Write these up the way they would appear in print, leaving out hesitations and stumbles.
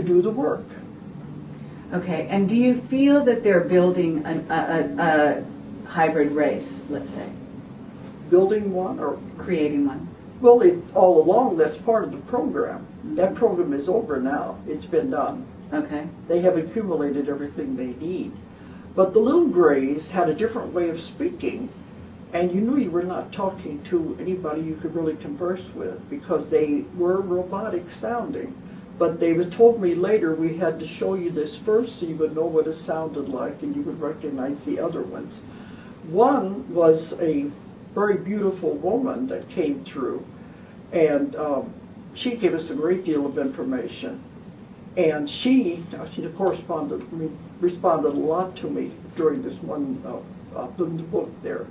to do the work. Okay, and do you feel that they're building a hybrid race, let's say? Building one or creating one? Well, all along, that's part of the program. That program is over now. It's been done. Okay. They have accumulated everything they need. But the little grays had a different way of speaking, and you knew you were not talking to anybody you could really converse with because they were robotic sounding. But they told me later we had to show you this first so you would know what it sounded like and you would recognize the other ones. One was a very beautiful woman that came through, and she gave us a great deal of information. And she responded a lot to me during this one the book there.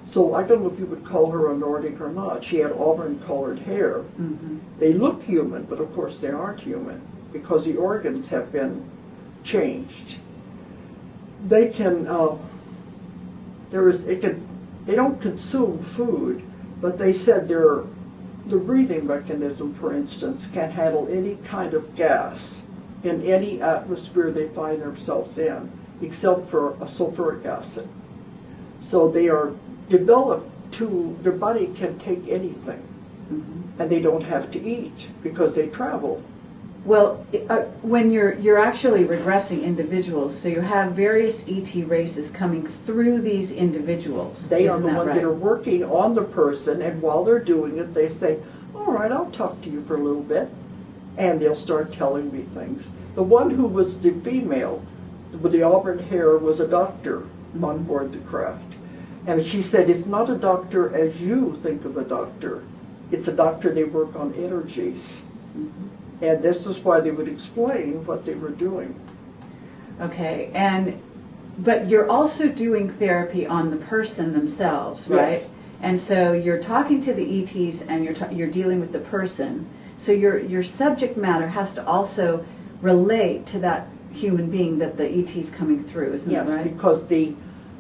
So I don't know if you would call her a Nordic or not. She had auburn-colored hair. Mm-hmm. They look human, but of course they aren't human because the organs have been changed. They can, they don't consume food, but they said the breathing mechanism, for instance, can handle any kind of gas in any atmosphere they find themselves in, except for a sulfuric acid. So they are developed their body can take anything, and they don't have to eat because they travel. Well, when you're actually regressing individuals, so you have various ET races coming through these individuals. They are the ones that are working on the person, and while they're doing it, they say, all right, I'll talk to you for a little bit, and they'll start telling me things. The one who was the female with the auburn hair was a doctor on board the craft. And she said, it's not a doctor as you think of a doctor. It's a doctor, they work on energies. Mm-hmm. And this is why they would explain what they were doing. Okay, but you're also doing therapy on the person themselves, right? Yes. And so you're talking to the ETs and you're dealing with the person. So your subject matter has to also relate to that human being that the ET's coming through, isn't that right? Yes, because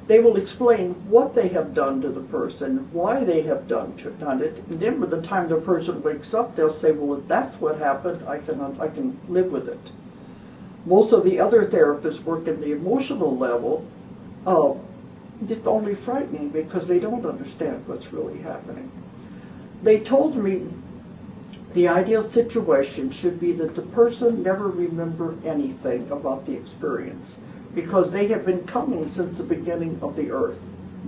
they will explain what they have done to the person, why they have done it, and then by the time the person wakes up, they'll say, well, if that's what happened, I can live with it. Most of the other therapists work in the emotional level, just only frightening because they don't understand what's really happening. They told me the ideal situation should be that the person never remember anything about the experience, because they have been coming since the beginning of the earth,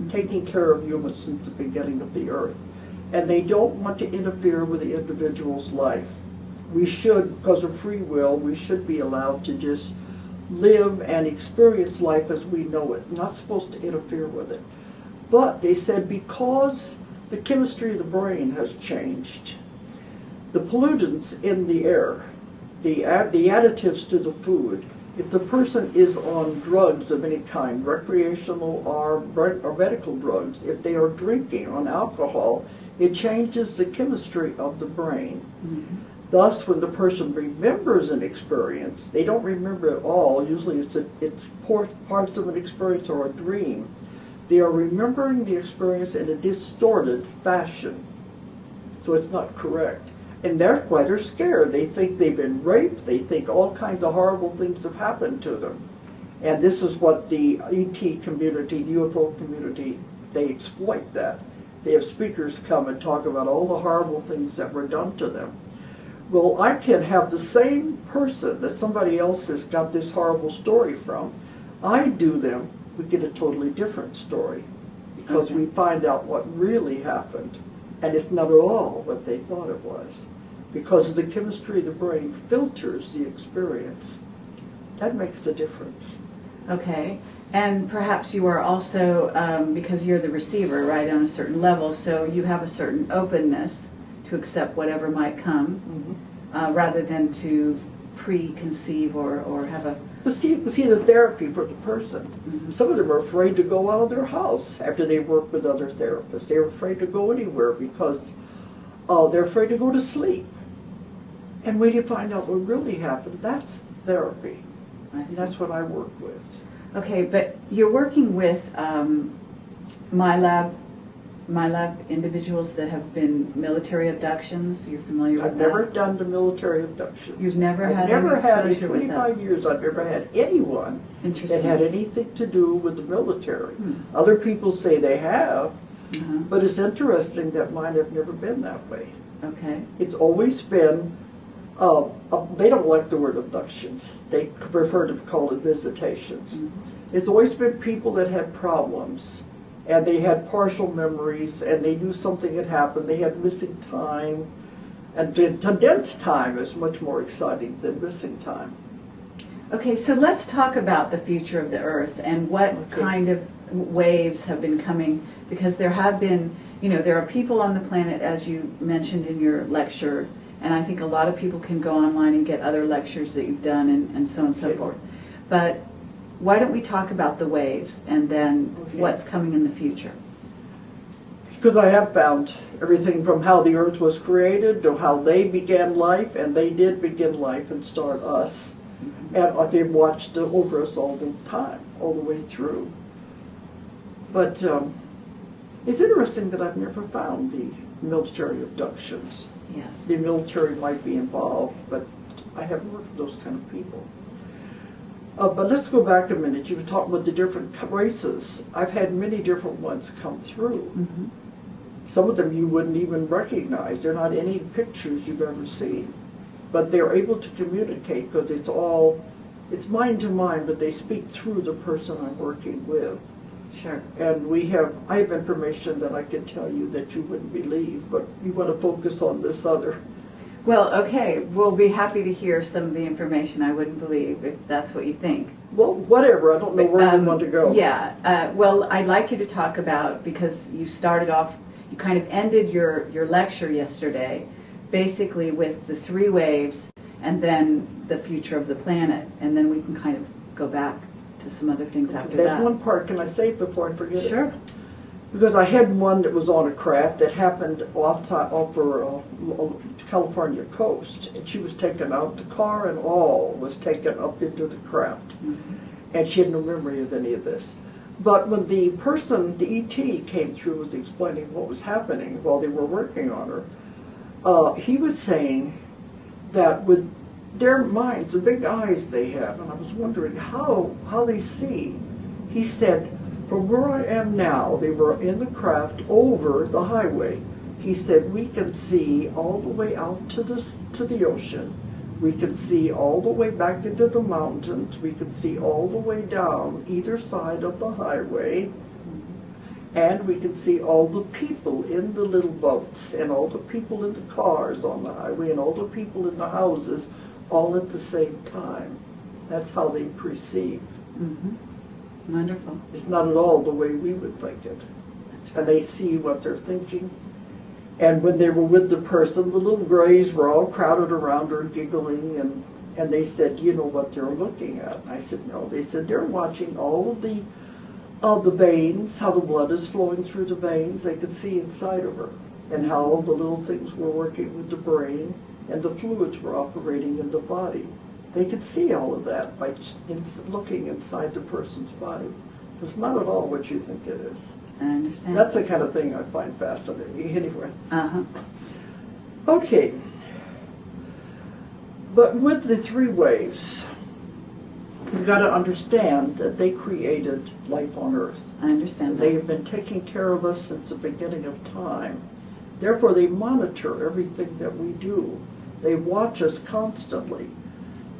taking care of humans since the beginning of the earth. And they don't want to interfere with the individual's life. We should, because of free will, we should be allowed to just live and experience life as we know it. Not supposed to interfere with it. But they said because the chemistry of the brain has changed, the pollutants in the air, the additives to the food, if the person is on drugs of any kind, recreational or medical drugs, if they are drinking on alcohol, it changes the chemistry of the brain. Mm-hmm. Thus, when the person remembers an experience, they don't remember it all. Usually it's parts of an experience or a dream. They are remembering the experience in a distorted fashion. So it's not correct. And that's why they're scared. They think they've been raped. They think all kinds of horrible things have happened to them. And this is what the ET community, the UFO community, they exploit that. They have speakers come and talk about all the horrible things that were done to them. Well, I can have the same person that somebody else has got this horrible story from. I do them, we get a totally different story. Because we find out what really happened. And it's not at all what they thought it was. Because of the chemistry of the brain filters the experience. That makes a difference. Okay. And perhaps you are also, because you're the receiver, right, on a certain level, so you have a certain openness to accept whatever might come, rather than to preconceive or have a... But see the therapy for the person. Some of them are afraid to go out of their house after they work with other therapists. They're afraid to go anywhere because they're afraid to go to sleep. And when you find out what really happened, that's therapy. And that's what I work with. Okay, but you're working with my lab my love, individuals that have been military abductions? You're familiar with I've that? never done the military abduction. You've never I've had never any had, in exposure with that? 25 years, I've never had anyone that Interesting. had anything to do with the military. Hmm. Other people say they have, Uh-huh. but it's interesting that mine have never been that way. Okay. It's always been, they don't like the word abductions. They prefer to call it visitations. Mm-hmm. It's always been people that had problems, and they had partial memories, and they knew something had happened. They had missing time, and condensed time is much more exciting than missing time. Okay, so let's talk about the future of the Earth and what Okay. kind of waves have been coming, because there have been, you know, there are people on the planet, as you mentioned in your lecture, and I think a lot of people can go online and get other lectures that you've done and so on and so Okay. forth. But why don't we talk about the waves and then Okay. what's coming in the future? Because I have found everything from how the earth was created to how they began life, and they did begin life and start us. And they've watched over us all the time, all the way through. But it's interesting that I've never found the military abductions. Yes. The military might be involved, but I haven't worked with those kind of people. But let's go back a minute. You were talking about the different races. I've had many different ones come through. Mm-hmm. Some of them you wouldn't even recognize. They're not any pictures you've ever seen. But they're able to communicate because it's mind to mind, but they speak through the person I'm working with. Sure. And I have information that I can tell you that you wouldn't believe, but you want to focus on this other. Well, okay, we'll be happy to hear some of the information I wouldn't believe, if that's what you think. Well, whatever. I don't know where you want to go. Yeah, well, I'd like you to talk about, because you started off, you kind of ended your lecture yesterday, basically with the three waves, and then the future of the planet, and then we can kind of go back to some other things after There's that. one part, can I say it before I forget it? Sure. Because I had one that was on a craft that happened off the California coast, and she was taken out, the car and all was taken up into the craft. Mm-hmm. And she had no memory of any of this. But when the person, the ET, came through, was explaining what was happening while they were working on her, he was saying that with their minds, the big eyes they have, and I was wondering how they see. He said, from where I am now, they were in the craft over the highway. He said, we can see all the way out to the ocean. We can see all the way back into the mountains. We can see all the way down either side of the highway. And we can see all the people in the little boats and all the people in the cars on the highway and all the people in the houses all at the same time. That's how they perceive. Mm-hmm. Wonderful. It's not at all the way we would think it. That's right. And they see what they're thinking. And when they were with the person, the little grays were all crowded around her giggling, and they said, you know what they're looking at? And I said, no. They said, they're watching all of the veins, how the blood is flowing through the veins. They could see inside of her, and how all the little things were working with the brain, and the fluids were operating in the body. They could see all of that by looking inside the person's body. It's not at all what you think it is. I understand. That's the kind of thing I find fascinating. Anyway. Uh-huh. Okay. But with the three waves, you've got to understand that they created life on Earth. I understand They that. have been taking care of us since the beginning of time. Therefore, they monitor everything that we do. They watch us constantly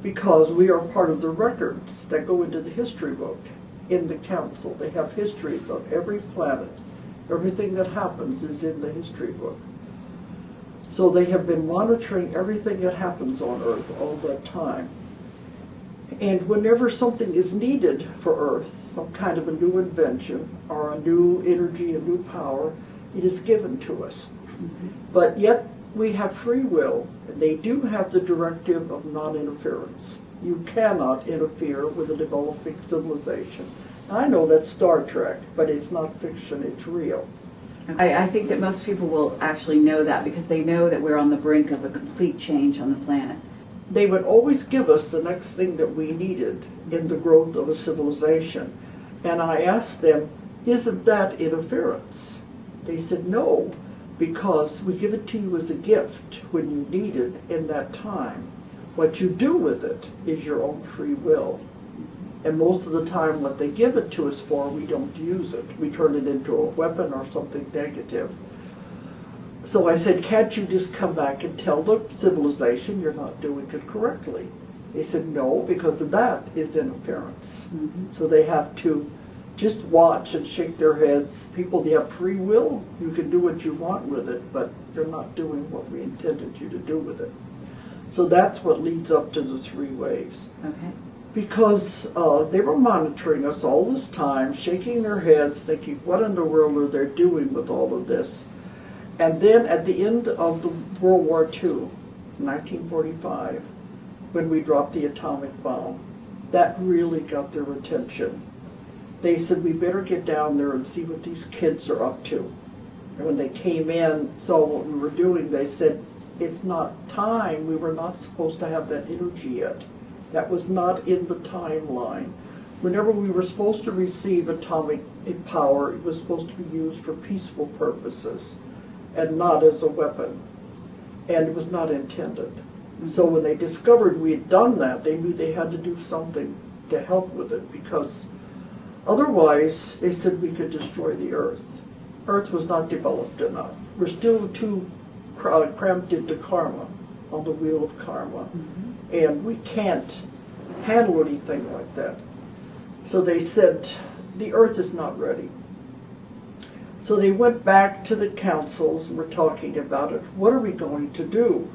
because we are part of the records that go into the history book. In the council, they have histories of every planet. Everything that happens is in the history book. So they have been monitoring everything that happens on Earth all that time. And whenever something is needed for Earth, some kind of a new invention or a new energy, a new power, it is given to us. Mm-hmm. But yet we have free will. They do have the directive of non-interference. You cannot interfere with a developing civilization. I know that's Star Trek, but it's not fiction, it's real. I think that most people will actually know that because they know that we're on the brink of a complete change on the planet. They would always give us the next thing that we needed in the growth of a civilization. And I asked them, isn't that interference? They said, no, because we give it to you as a gift when you need it in that time. What you do with it is your own free will. And most of the time what they give it to us for, we don't use it. We turn it into a weapon or something negative. So I said, can't you just come back and tell the civilization you're not doing it correctly? They said, no, because that is interference. So they have to just watch and shake their heads. People, you have free will. You can do what you want with it, but you're not doing what we intended you to do with it. So that's what leads up to the 3 waves. Okay. Because they were monitoring us all this time, shaking their heads, thinking, what in the world are they doing with all of this? And then at the end of the World War II, 1945, when we dropped the atomic bomb, that really got their attention. They said, we better get down there and see what these kids are up to. And when they came in, saw what we were doing, they said, it's not time. We were not supposed to have that energy yet. That was not in the timeline. Whenever we were supposed to receive atomic power, it was supposed to be used for peaceful purposes and not as a weapon. And it was not intended. So when they discovered we had done that, they knew they had to do something to help with it, because otherwise, they said we could destroy the Earth. Earth was not developed enough. We're still too cramped into karma, on the wheel of karma. And we can't handle anything like that. So they said, the Earth is not ready. So they went back to the councils and were talking about it. What are we going to do?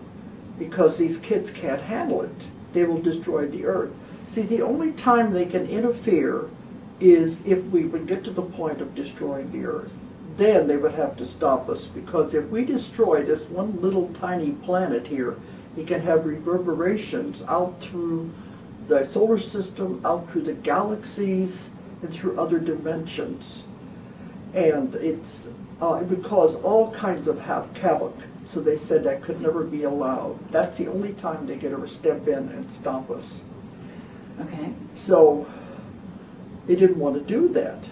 Because these kids can't handle it. They will destroy the Earth. See, the only time they can interfere is if we would get to the point of destroying the Earth. Then they would have to stop us, because if we destroy this one little tiny planet here, it can have reverberations out through the solar system, out through the galaxies, and through other dimensions. And it would cause all kinds of havoc. So they said that could never be allowed. That's the only time they get to step in and stop us. Okay. So they didn't want to do that.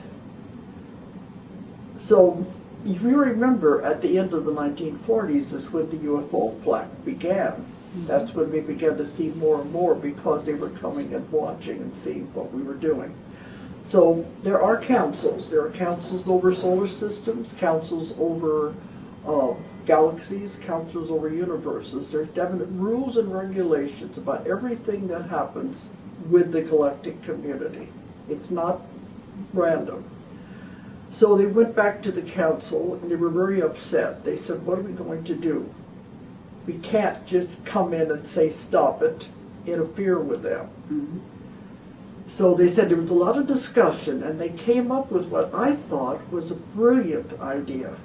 So if you remember, at the end of the 1940s is when the UFO flight began. That's when we began to see more and more, because they were coming and watching and seeing what we were doing. So there are councils. There are councils over solar systems, councils over galaxies, councils over universes. There's definite rules and regulations about everything that happens with the galactic community. It's not random. So they went back to the council and they were very upset. They said, what are we going to do? We can't just come in and say, stop it, interfere with them. So they said there was a lot of discussion, and they came up with what I thought was a brilliant idea.